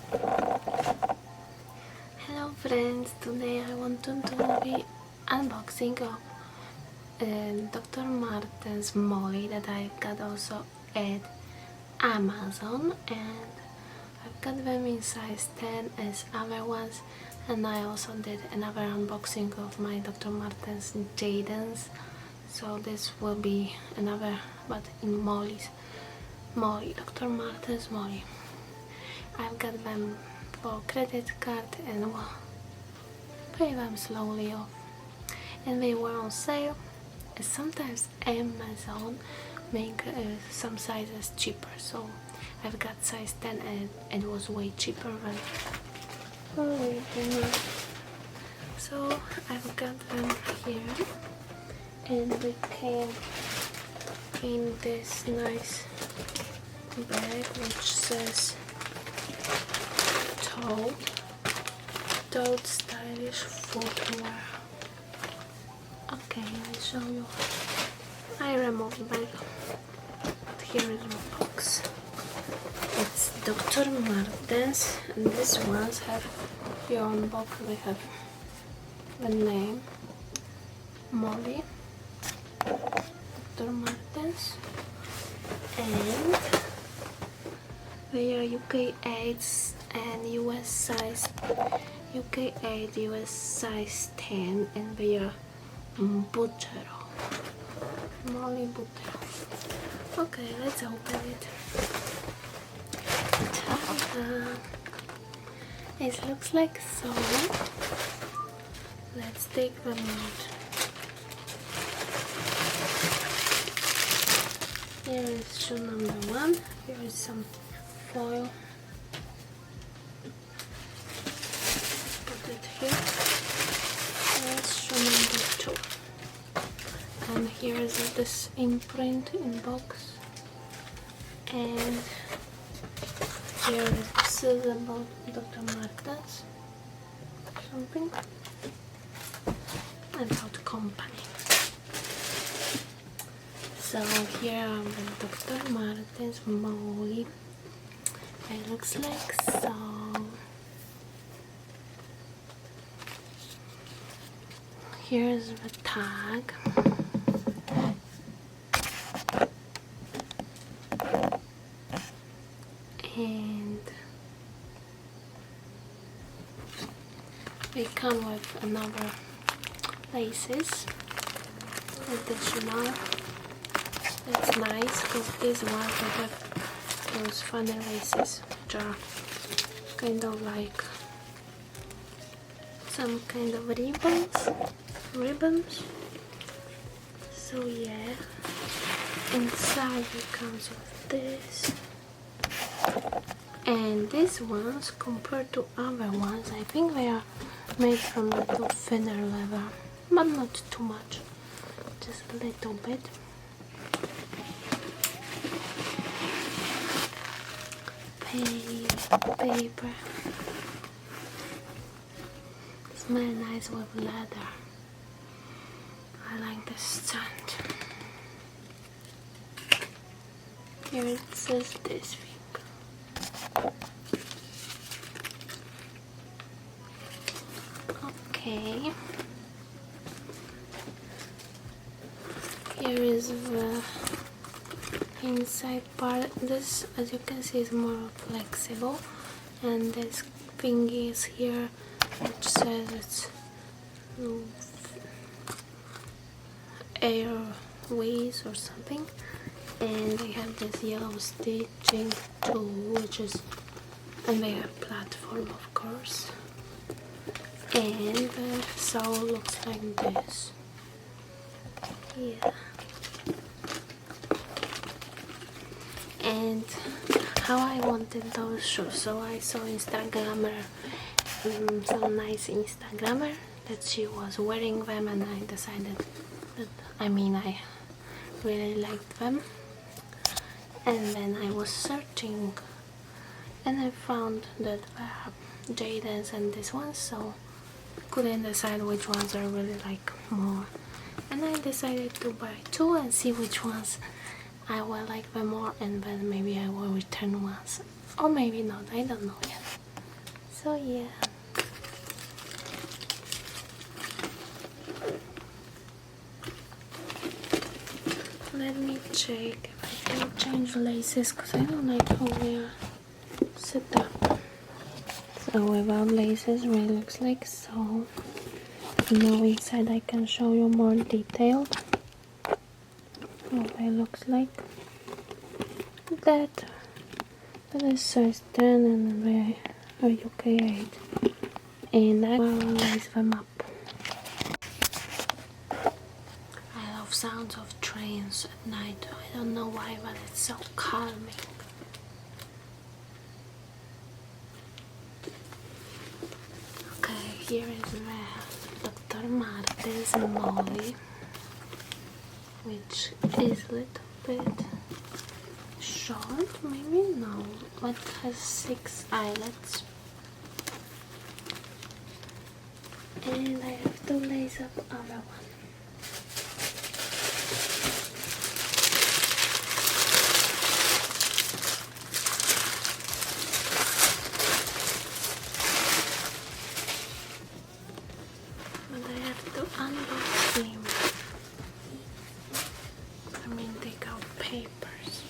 Hello friends, today I want to do the unboxing of Dr. Martens Molly that I got also at Amazon, and I've got them in size 10 as other ones, and I also did another unboxing of my Dr. Martens Jadons, so this will be another, but in Molly, Dr. Martens Molly. I've got them for credit card and will pay them slowly off, and they were on sale. Sometimes Amazon make some sizes cheaper, so I've got size 10 and it was way cheaper than original. So I've got them here, and they came in this nice bag which says Toad stylish footwear. Okay, I'll show you. I removed the bag, but here is the box. It's Dr. Martens, and these ones have here on the box. They have the name Molly, Dr. Martens, and they are UK 8 and US size, UK 8, US size 10, and they are Butero, Molly Butero. Okay, let's open it. Ta-da! It looks like so. Let's take them out. Here is shoe number 1. Here is some foil. Put it here. Here's shoe number 2. And here is this imprint in box. And here is about Dr. Martens something about company. So here are the Dr. Martens Molly. It looks like so. Here's the tag. And they come with another laces, additional. That's nice because these ones they have those funny laces which are kind of like some kind of ribbons. So yeah, inside it comes with this. And these ones, compared to other ones, I think they are made from a little thinner leather, but not too much, just a little bit. Paper. It smells nice with leather. I like the scent. Here it says this thing. Okay. Here is the inside part. This, as you can see, is more flexible, and this thingy is here which says it's airways or something, and they have this yellow stitching too, which is, and they have platform of course, and the sole looks like this. Yeah. And how I wanted those shoes, so I saw Instagrammer, some nice Instagrammer that she was wearing them, and I decided that, I really liked them. And then I was searching and I found that I have Jadons and this one, so couldn't decide which ones I really like more, and I decided to buy 2 and see which ones I will like them more, and then maybe I will return ones, or maybe not, I don't know yet. So yeah. Let me check if I can change laces, because I don't like how they are set up. So without laces it really looks like so. Now inside I can show you more detail how it looks like. That is size 10 and a UK 8, and I will lace them up. I love sounds of trains at night. I don't know why, but it's so calming. Okay, here is the Dr Martens Molly, which is a little bit short, maybe no, but has 6 eyelets, and I have to lace up other one. But I have to unbox them. I mean, take out papers.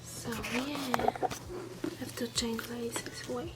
So yeah, I have to change laces. Wait.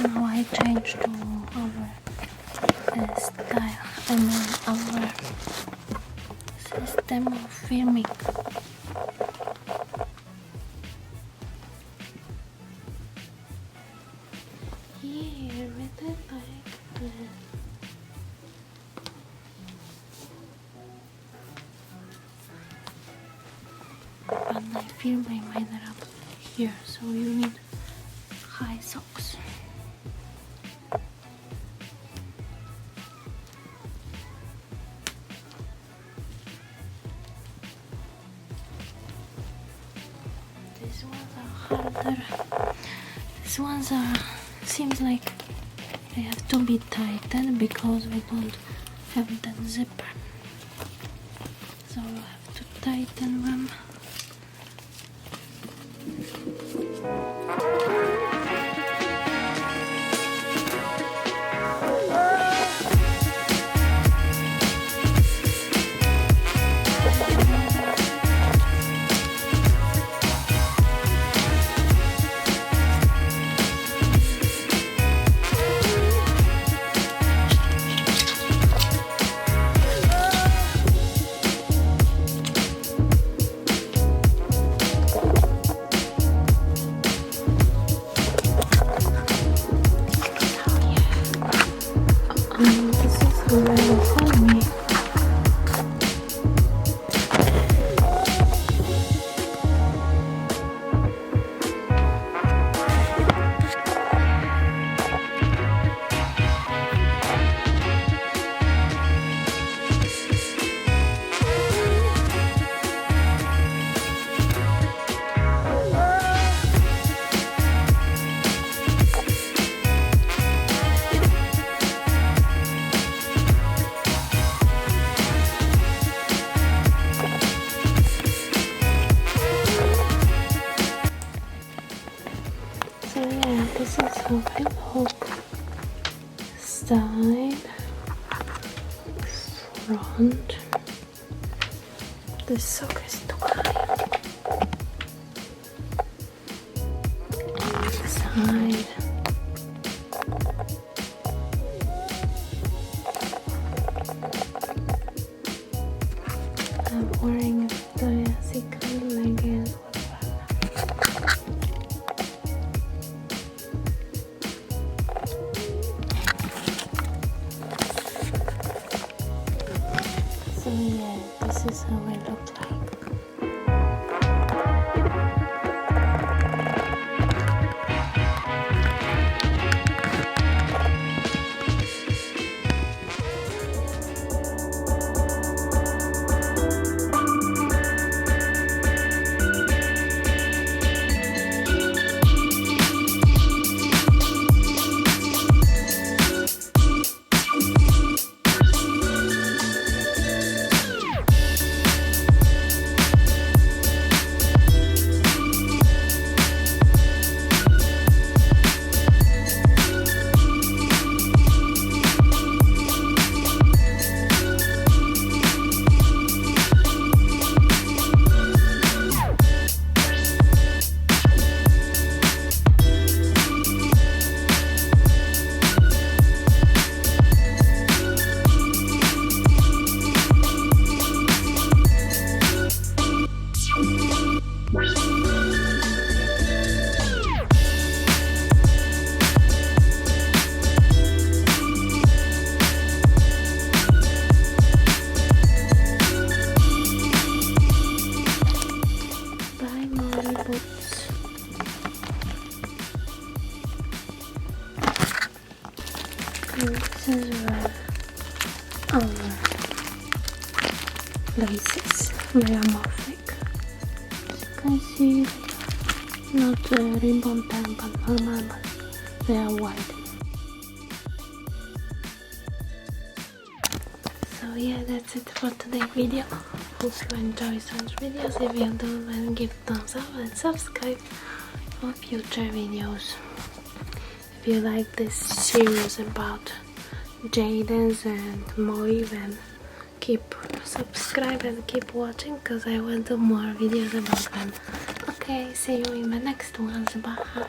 Now I changed to our style, I mean our system of filming. Here with the like and I film my wider up here, so you need high socks. These ones are harder. These ones are, seems like they have to be tightened because we don't have that zipper. So we have to tighten them. hip hop, side, front. This sock is too high. Side. I'm wearing a Victoria's Secret leggings. So yeah, this is how I look like. And this is where our laces, they are more thick. As you can see, not ribbon pen but normal, but they are wide. So yeah, that's it for today's video. Hope you enjoy such videos. If you do, then give thumbs up and subscribe for future videos. If you like this series about Jadons and Molly, then keep subscribe and keep watching, because I will do more videos about them. Okay, see you in the next ones. Bye.